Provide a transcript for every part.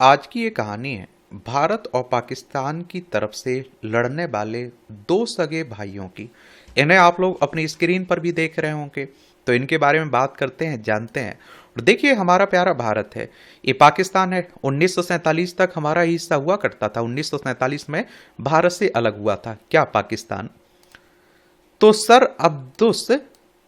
आज की ये कहानी है भारत और पाकिस्तान की तरफ से लड़ने वाले दो सगे भाइयों की। इन्हें आप लोग अपनी स्क्रीन पर भी देख रहे होंगे, तो इनके बारे में बात करते हैं, जानते हैं। और देखिए, हमारा प्यारा भारत है, ये पाकिस्तान है। 1947 तक हमारा ही हिस्सा हुआ करता था। 1947 में भारत से अलग हुआ था क्या पाकिस्तान। तो सर अब्दुस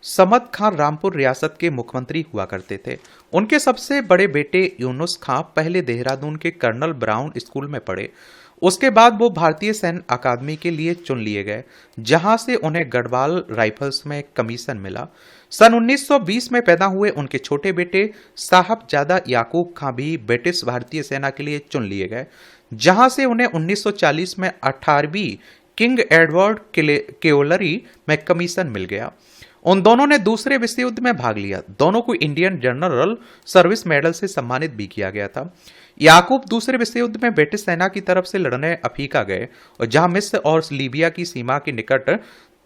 समद खान रामपुर रियासत के मुख्यमंत्री हुआ करते थे। उनके सबसे बड़े बेटे यूनुस खान पहले देहरादून के कर्नल ब्राउन स्कूल में पढ़े। उसके बाद वो भारतीय सैन्य अकादमी के लिए चुन लिए गए, जहां से उन्हें गढ़वाल राइफल्स में कमीशन मिला। सन 1920 में पैदा हुए उनके छोटे बेटे साहबजादा याकूब खां भी ब्रिटिश भारतीय सेना के लिए चुन लिए गए, जहां से उन्हें 1940 में 18वीं किंग एडवर्ड केवलरी में कमीशन मिल गया। उन दोनों ने दूसरे विश्व युद्ध में भाग लिया। दोनों को इंडियन जनरल सर्विस मेडल से सम्मानित भी किया गया था। याकूब दूसरे विश्व युद्ध में ब्रिटिश सेना की तरफ से लड़ने अफ्रीका गए, और जहां मिस्र और लीबिया की सीमा के निकट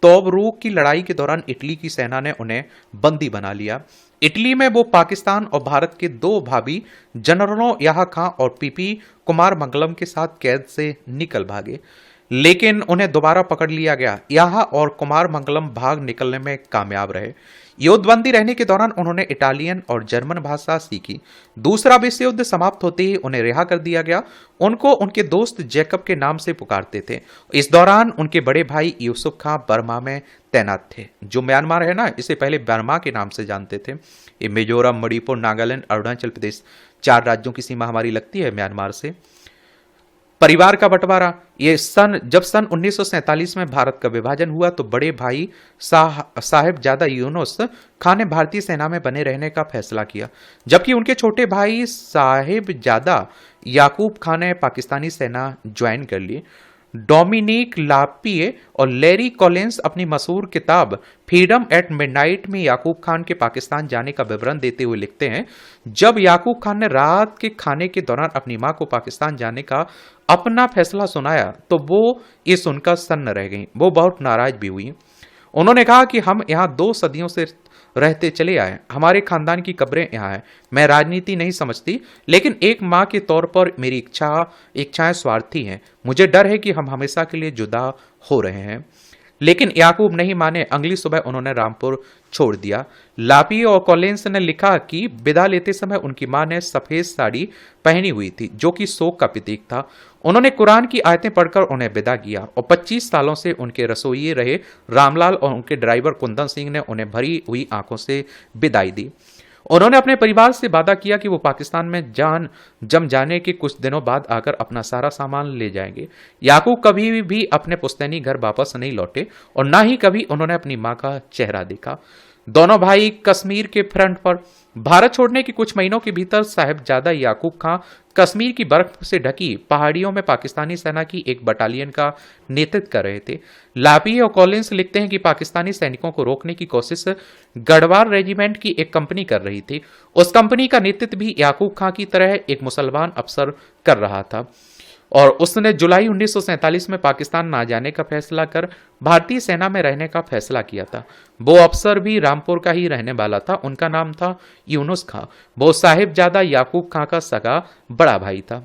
तोबरूक की लड़ाई के दौरान इटली की सेना ने उन्हें बंदी बना लिया। इटली में वो पाकिस्तान और भारत के दो भाभी जनरलों याहा खां और पीपी कुमार मंगलम के साथ कैद से निकल भागे, लेकिन उन्हें दोबारा पकड़ लिया गया। यहाँ और कुमार मंगलम भाग निकलने में कामयाब रहे। युद्धबंदी रहने के दौरान उन्होंने इटालियन और जर्मन भाषा सीखी। दूसरा विश्व युद्ध समाप्त होते ही उन्हें रिहा कर दिया गया। उनको उनके दोस्त जैकब के नाम से पुकारते थे। इस दौरान उनके बड़े भाई यूसुफ खां बर्मा में तैनात थे। जो म्यांमार है ना, इसे पहले बर्मा के नाम से जानते थे। ये मिजोरम, मणिपुर, नागालैंड, अरुणाचल प्रदेश, 4 राज्यों की सीमा हमारी लगती है म्यांमार से। परिवार का बंटवारा, ये जब सन 1947 में भारत का विभाजन हुआ तो बड़े भाई साहिबजादा यूनुस खान ने भारतीय सेना में बने रहने का फैसला किया, जबकि उनके छोटे भाई साहिबजादा याकूब खान ने पाकिस्तानी सेना ज्वाइन कर ली। डोमिनिक लापिए और लैरी कॉलिंस अपनी मशहूर किताब फ्रीडम एट मिडनाइट में याकूब खान के पाकिस्तान जाने का विवरण देते हुए लिखते हैं, जब याकूब खान ने रात के खाने के दौरान अपनी मां को पाकिस्तान जाने का अपना फैसला सुनाया तो वो ये सुनकर सन्न रह गई। वो बहुत नाराज भी हुई। उन्होंने कहा कि हम यहाँ 2 सदियों से रहते चले आए, हमारे खानदान की कब्रें यहाँ हैं। मैं राजनीति नहीं समझती, लेकिन एक माँ के तौर पर मेरी इच्छाएं स्वार्थी हैं। मुझे डर है कि हम हमेशा के लिए जुदा हो रहे हैं। लेकिन याकूब नहीं माने। अगली सुबह उन्होंने रामपुर छोड़ दिया। लापी और कॉलिंस ने लिखा कि विदा लेते समय उनकी मां ने सफेद साड़ी पहनी हुई थी, जो कि शोक का प्रतीक था। उन्होंने कुरान की आयतें पढ़कर उन्हें विदा किया, और 25 सालों से उनके रसोइये रहे रामलाल और उनके ड्राइवर कुंदन सिंह ने उन्हें भरी हुई आंखों से विदाई दी। उन्होंने अपने परिवार से वादा किया कि वो पाकिस्तान में जम जाने के कुछ दिनों बाद आकर अपना सारा सामान ले जाएंगे। याकूब कभी भी अपने पुश्तैनी घर वापस नहीं लौटे, और ना ही कभी उन्होंने अपनी मां का चेहरा देखा। दोनों भाई कश्मीर के फ्रंट पर। भारत छोड़ने के कुछ महीनों के भीतर साहिबजादा याकूब खां कश्मीर की बर्फ से ढकी पहाड़ियों में पाकिस्तानी सेना की एक बटालियन का नेतृत्व कर रहे थे। लापी और कॉलिंस लिखते हैं कि पाकिस्तानी सैनिकों को रोकने की कोशिश गढ़वाल रेजिमेंट की एक कंपनी कर रही थी। उस कंपनी का नेतृत्व भी याकूब खां की तरह एक मुसलमान अफसर कर रहा था, और उसने जुलाई 1947 में पाकिस्तान ना जाने का फैसला कर भारतीय सेना में रहने का फैसला किया था। वो अफसर भी रामपुर का ही रहने वाला था। उनका नाम था यूनुस खां। वो साहिबजादा याकूब खां का सगा बड़ा भाई था।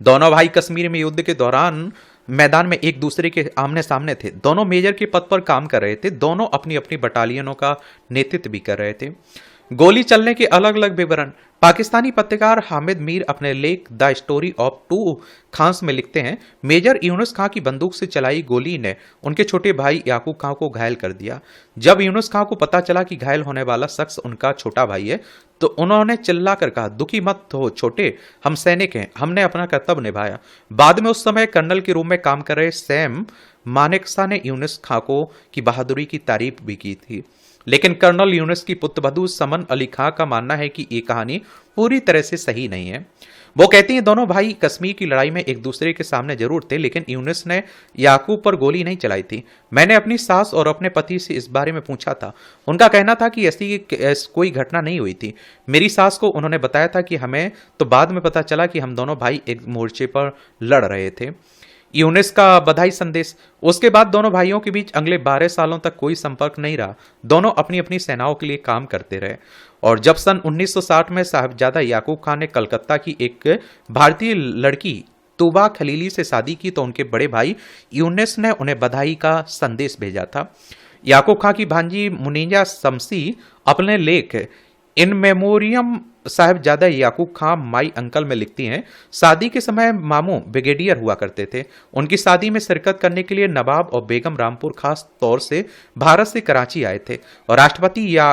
दोनों भाई कश्मीर में युद्ध के दौरान मैदान में एक दूसरे के आमने सामने थे। दोनों मेजर के पद पर काम कर रहे थे। दोनों अपनी अपनी बटालियनों का नेतृत्व भी कर रहे थे। गोली चलने के अलग अलग विवरण। पाकिस्तानी पत्रकार हामिद मीर अपने लेख the story of two Khans में लिखते हैं, मेजर यूनुस खां की बंदूक से चलाई गोली ने उनके छोटे भाई याकूब खां को घायल कर दिया। जब यूनुस खां को पता चला कि घायल होने वाला शख्स उनका छोटा भाई है, तो उन्होंने चिल्ला कर कहा, दुखी मत हो छोटे, हम सैनिक हैं, हमने अपना कर्तव्य निभाया। बाद में उस समय कर्नल के रूप में काम कर रहे सैम मानेकशा ने यूनुस खां को की बहादुरी की तारीफ भी की थी। लेकिन कर्नल यूनुस की पुत्रवधू समन अली खां का मानना है कि ये कहानी पूरी तरह से सही नहीं है। वो कहती हैं, दोनों भाई कश्मीर की लड़ाई में एक दूसरे के सामने जरूर थे, लेकिन यूनुस ने याकूब पर गोली नहीं चलाई थी। मैंने अपनी सास और अपने पति से इस बारे में पूछा था। उनका कहना था कि ऐसी कोई घटना नहीं हुई थी। मेरी सास को उन्होंने बताया था कि हमें तो बाद में पता चला कि हम दोनों भाई एक मोर्चे पर लड़ रहे थे। यूनिस का बधाई संदेश। उसके बाद दोनों भाइयों के बीच अगले 12 सालों तक कोई संपर्क नहीं रहा। दोनों अपनी अपनी सेनाओं के लिए काम करते रहे और जब सन 1960 में साहिबजादा याकूब खान ने कलकत्ता की एक भारतीय लड़की तूबा खलीली से शादी की तो उनके बड़े भाई यूनिस ने उन्हें बधाई का संदेश भेजा था। याकूब खां की भांजी मुनीजा शमसी अपने लेख in memoriam Sahibzada Yaqub Khan my uncle में लिखती हैं, शादी के समय मामू ब्रिगेडियर हुआ करते थे। उनकी शादी में शिरकत करने के लिए नवाब और बेगम रामपुर खास तौर से भारत से कराची आए थे और राष्ट्रपति या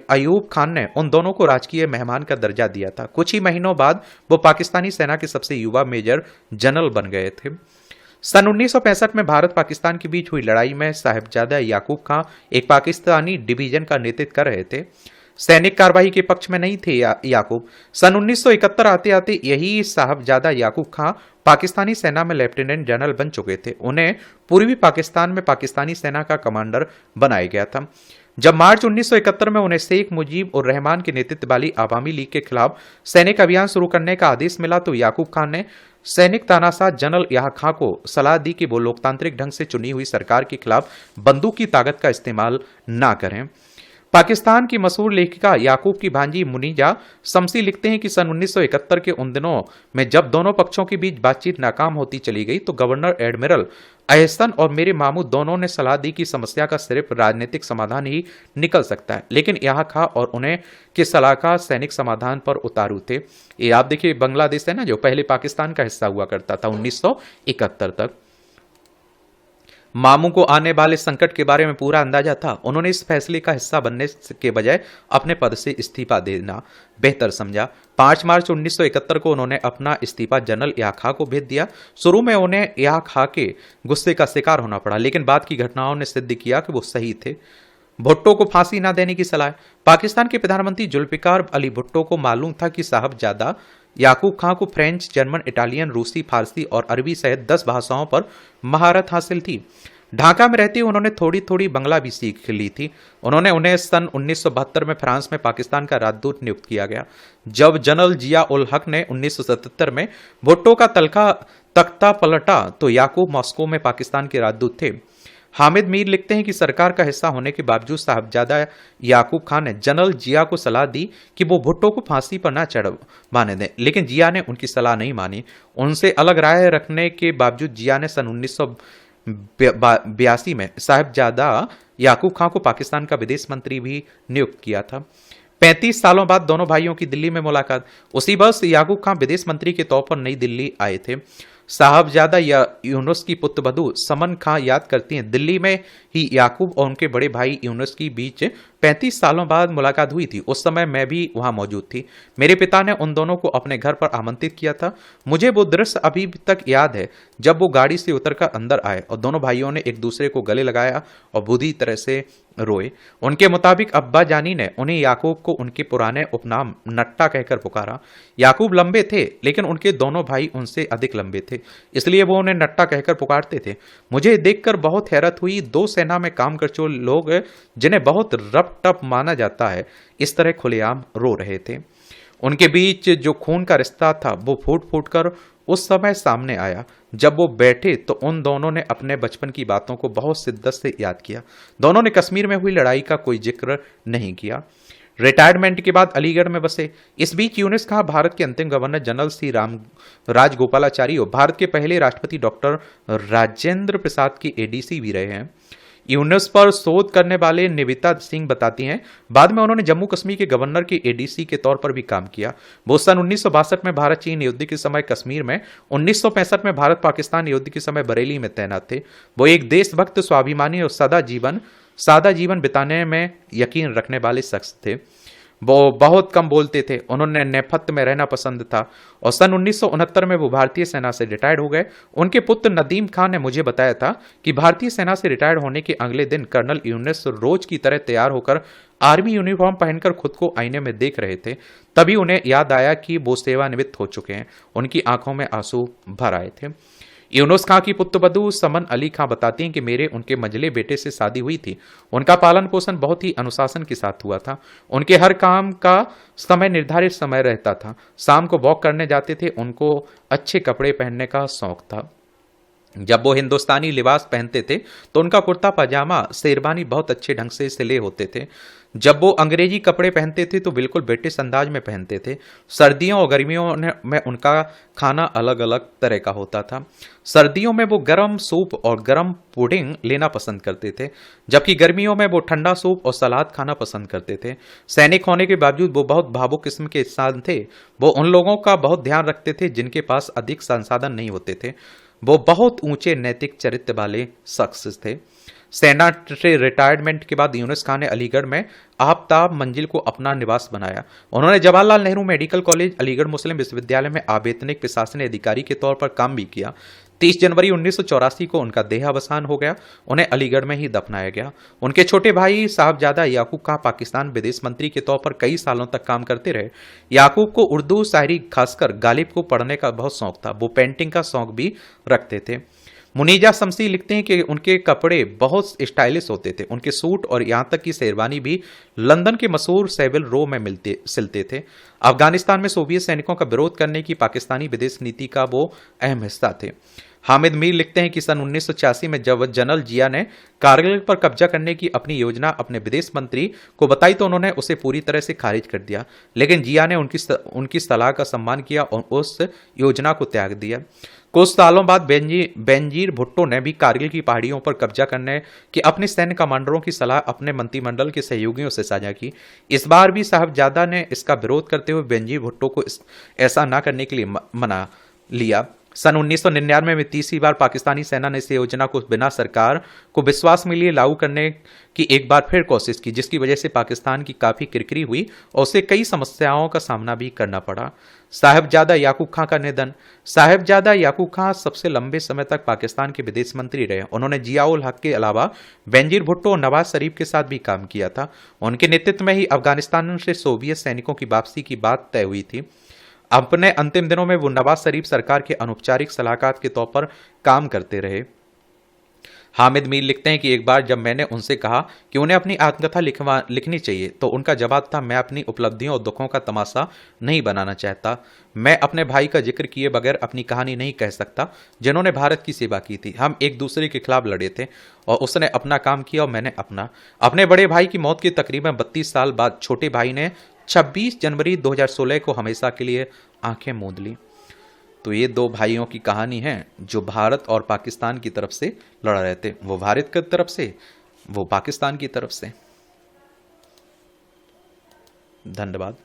अयूब खान ने उन दोनों को राजकीय मेहमान का दर्जा दिया था। कुछ ही महीनों बाद वो पाकिस्तानी सेना के सबसे युवा मेजर जनरल बन गए थे। सन 1965 में भारत पाकिस्तान के बीच हुई लड़ाई में साहिबजादा याकूब खां एक पाकिस्तानी डिवीजन का नेतृत्व कर रहे थे। सैनिक कार्रवाई के पक्ष में नहीं थे याकूब। सन 1971 आते आते यही साहबजादा याकूब खां पाकिस्तानी सेना में लेफ्टिनेंट जनरल बन चुके थे। उन्हें पूर्वी पाकिस्तान में पाकिस्तानी सेना का कमांडर बनाया गया था। जब मार्च 1971 में उन्हें शेख मुजीब उर रहमान के नेतृत्व वाली आवामी लीग के खिलाफ सैनिक अभियान शुरू करने का आदेश मिला तो याकूब खान ने सैनिक तानाशाह जनरल याह खां को सलाह दी कि वो लोकतांत्रिक ढंग से चुनी हुई सरकार के खिलाफ बंदूक की ताकत का इस्तेमाल ना करें। पाकिस्तान की मशहूर लेखिका याकूब की भांजी मुनीजा शमसी लिखते हैं कि सन 1971 के उन दिनों में जब दोनों पक्षों के बीच बातचीत नाकाम होती चली गई तो गवर्नर एडमिरल अहसन और मेरे मामू दोनों ने सलाह दी कि समस्या का सिर्फ राजनीतिक समाधान ही निकल सकता है, लेकिन यहाँ खां और उन्हें के सलाहकार सैनिक समाधान पर उतारू थे। ये आप देखिए, बांग्लादेश है ना जो पहले पाकिस्तान का हिस्सा हुआ करता था 1971 तक। मामू को आने वाले संकट के बारे में पूरा अंदाजा था। उन्होंने इस फैसले का हिस्सा बनने के बजाय अपने पद से इस्तीफा देना बेहतर समझा। 5 मार्च 1971 को उन्होंने अपना इस्तीफा जनरल याह खां को भेज दिया। शुरू में उन्हें याह खां के गुस्से का शिकार होना पड़ा, लेकिन बाद की घटनाओं ने सिद्ध किया कि वो सही थे। भुट्टो को फांसी न देने की सलाह। पाकिस्तान के प्रधानमंत्री जुल्फिकार अली भुट्टो को मालूम था कि साहबजादा याकूब खां को फ्रेंच, जर्मन, इटालियन, रूसी, फारसी और अरबी सहित 10 भाषाओं पर महारत हासिल थी। ढाका में रहते उन्होंने थोड़ी थोड़ी बंगला भी सीख ली थी। उन्हें सन 1972 में फ्रांस में पाकिस्तान का राजदूत नियुक्त किया गया। जब जनरल जिया उल हक ने 1977 में भुट्टो का तख्ता पलटा तो याकूब मॉस्को में पाकिस्तान के राजदूत थे। हामिद मीर लिखते हैं कि सरकार का हिस्सा होने के बावजूद साहबजादा याकूब खान ने जनरल जिया को सलाह दी कि वो भुट्टो को फांसी पर न चढ़वाने दें, लेकिन जिया ने उनकी सलाह नहीं मानी। उनसे अलग राय रखने के बावजूद जिया ने सन 1982 में साहबजादा याकूब खां को पाकिस्तान का विदेश मंत्री भी नियुक्त किया था। 35 सालों बाद दोनों भाइयों की दिल्ली में मुलाकात। उसी वर्ष याकूब खां विदेश मंत्री के तौर पर नई दिल्ली आए थे। साहबजादा या यूनुस की पुत्रवधू समन खां याद करती हैं, दिल्ली में ही याकूब और उनके बड़े भाई यूनुस की बीच 35 सालों बाद मुलाकात हुई थी। उस समय मैं भी वहां मौजूद थी। मेरे पिता ने उन दोनों को अपने घर पर आमंत्रित किया था। मुझे वो दृश्य अभी तक याद है जब वो गाड़ी से उतरकर अंदर आए और दोनों भाइयों ने एक दूसरे को गले लगाया और बुरी तरह से रोए। उनके मुताबिक अब्बा जानी ने उन्हें याकूब को उनके पुराने उपनाम नट्टा कहकर पुकारा। याकूब लंबे थे, लेकिन उनके दोनों भाई उनसे अधिक लंबे थे, इसलिए वो उन्हें नट्टा कहकर पुकारते थे। मुझे देखकर बहुत हैरत हुई। 2 सेना में काम कर चुके लोग जिन्हें बहुत रफ टफ माना जाता है, इस तरह खुलेआम रो रहे थे। उनके बीच जो खून का रिश्ता था वो फूट फूट कर उस समय सामने आया जब वो बैठे तो उन दोनों ने अपने बचपन की बातों को बहुत शिद्दत से याद किया। दोनों ने कश्मीर में हुई लड़ाई का कोई जिक्र नहीं किया। रिटायरमेंट के बाद अलीगढ़ में बसे। इस बीच यूनुस खां भारत के अंतिम गवर्नर जनरल श्री राजगोपालाचारी और भारत के पहले राष्ट्रपति डॉक्टर राजेंद्र प्रसाद के एडीसी भी रहे हैं। यूनुस पर शोध करने वाले निविता सिंह बताती हैं, बाद में उन्होंने जम्मू कश्मीर के गवर्नर के एडीसी के तौर पर भी काम किया। वो सन 1962 में भारत चीन युद्ध के समय कश्मीर में, 1965 में भारत पाकिस्तान युद्ध के समय बरेली में तैनात थे। वो एक देशभक्त, स्वाभिमानी और सादा जीवन बिताने में यकीन रखने वाले शख्स थे। वो बहुत कम बोलते थे। उन्होंने नेपथ्य में रहना पसंद था और सन 1969 में वो भारतीय सेना से रिटायर्ड हो गए। उनके पुत्र नदीम खान ने मुझे बताया था कि भारतीय सेना से रिटायर्ड होने के अगले दिन कर्नल यूनुस रोज की तरह तैयार होकर आर्मी यूनिफॉर्म पहनकर खुद को आईने में देख रहे थे। तभी उन्हें याद आया कि वो सेवानिवृत्त हो चुके हैं। उनकी आंखों में आंसू भर आए थे। यूनुस खां की पुत्रवधू समन अली खां बताती हैं कि मेरे उनके मंझले बेटे से शादी हुई थी। उनका पालन पोषण बहुत ही अनुशासन के साथ हुआ था। उनके हर काम का समय निर्धारित समय रहता था। शाम को वॉक करने जाते थे। उनको अच्छे कपड़े पहनने का शौक था। जब वो हिंदुस्तानी लिबास पहनते थे तो उनका कुर्ता पजामा शेरवानी बहुत अच्छे ढंग से सिले होते थे। जब वो अंग्रेजी कपड़े पहनते थे तो बिल्कुल ब्रिटिश अंदाज में पहनते थे। सर्दियों और गर्मियों में उनका खाना अलग अलग तरह का होता था। सर्दियों में वो गर्म सूप और गर्म पुडिंग लेना पसंद करते थे, जबकि गर्मियों में वो ठंडा सूप और सलाद खाना पसंद करते थे। सैनिक होने के बावजूद वो बहुत भावुक किस्म के इंसान थे। वो उन लोगों का बहुत ध्यान रखते थे जिनके पास अधिक संसाधन नहीं होते थे। वो बहुत ऊंचे नैतिक चरित्र वाले शख्स थे। सेना से रिटायरमेंट के बाद यूनुस खान ने अलीगढ़ में आफ्ताब मंजिल को अपना निवास बनाया। उन्होंने जवाहरलाल नेहरू मेडिकल कॉलेज, अलीगढ़ मुस्लिम विश्वविद्यालय में अवैतनिक प्रशासनिक अधिकारी के तौर पर काम भी किया। 30 जनवरी 1984 को उनका देहावसान हो गया। उन्हें अलीगढ़ में ही दफनाया गया। उनके छोटे भाई साहबजादा याकूब खां पाकिस्तान विदेश मंत्री के तौर पर कई सालों तक काम करते रहे। याकूब को उर्दू शायरी, खासकर गालिब को पढ़ने का बहुत शौक था। वो पेंटिंग का शौक भी रखते थे। मुनीजा शमसी लिखते हैं कि उनके कपड़े बहुत स्टाइलिश होते थे। उनके सूट और यहाँ तक कि शेरवानी भी लंदन के मशहूर सेविल रो में सिलते थे। अफगानिस्तान में सोवियत सैनिकों का विरोध करने की पाकिस्तानी विदेश नीति का वो अहम हिस्सा थे। हामिद मीर लिखते हैं कि सन 1986 में जब जनरल जिया ने कारगिल पर कब्जा करने की अपनी योजना अपने विदेश मंत्री को बताई तो उन्होंने उसे पूरी तरह से खारिज कर दिया, लेकिन जिया ने उनकी सलाह का सम्मान किया और उस योजना को त्याग दिया। कुछ सालों बाद बेनजीर भुट्टो ने भी कारगिल की पहाड़ियों पर कब्जा करने की अपने सैन्य कमांडरों की सलाह अपने मंत्रिमंडल के सहयोगियों से साझा की। इस बार भी साहबजादा ने इसका विरोध करते हुए बेनजीर भुट्टो को ऐसा न करने के लिए मना लिया। सन 1999 में तीसरी बार पाकिस्तानी सेना ने इस योजना को बिना सरकार को विश्वास में लिए लागू करने की एक बार फिर कोशिश की, जिसकी वजह से पाकिस्तान की काफी किरकिरी हुई और उसे कई समस्याओं का सामना भी करना पड़ा। साहिबजादा याकूब खां का निधन। साहिबजादा याकूब खां सबसे लंबे समय तक पाकिस्तान के विदेश मंत्री रहे। उन्होंने जियाउल हक के अलावा बेनजीर भुट्टो और नवाज शरीफ के साथ भी काम किया था। उनके नेतृत्व में ही अफगानिस्तान से सोवियत सैनिकों की वापसी की बात तय हुई थी। अपने अंतिम दिनों में वो नवाज शरीफ सरकार के अनौपचारिक सलाहकार के तौर पर काम करते रहे। हामिद मीर लिखते हैं कि एक बार जब मैंने उनसे कहा कि उन्हें अपनी आत्मकथा लिखनी चाहिए तो उनका जवाब था, मैं अपनी उपलब्धियों और दुखों का तमाशा नहीं बनाना चाहता। मैं अपने भाई का जिक्र किए बगैर अपनी कहानी नहीं कह सकता जिन्होंने भारत की सेवा की थी। हम एक दूसरे के खिलाफ लड़े थे और उसने अपना काम किया और मैंने अपना। अपने बड़े भाई की मौत के तकरीबन 32 साल बाद छोटे भाई ने 26 जनवरी 2016 को हमेशा के लिए आंखें मूंद ली। तो ये दो भाइयों की कहानी है जो भारत और पाकिस्तान की तरफ से लड़ रहे थे। वो भारत की तरफ से, वो पाकिस्तान की तरफ से। धन्यवाद।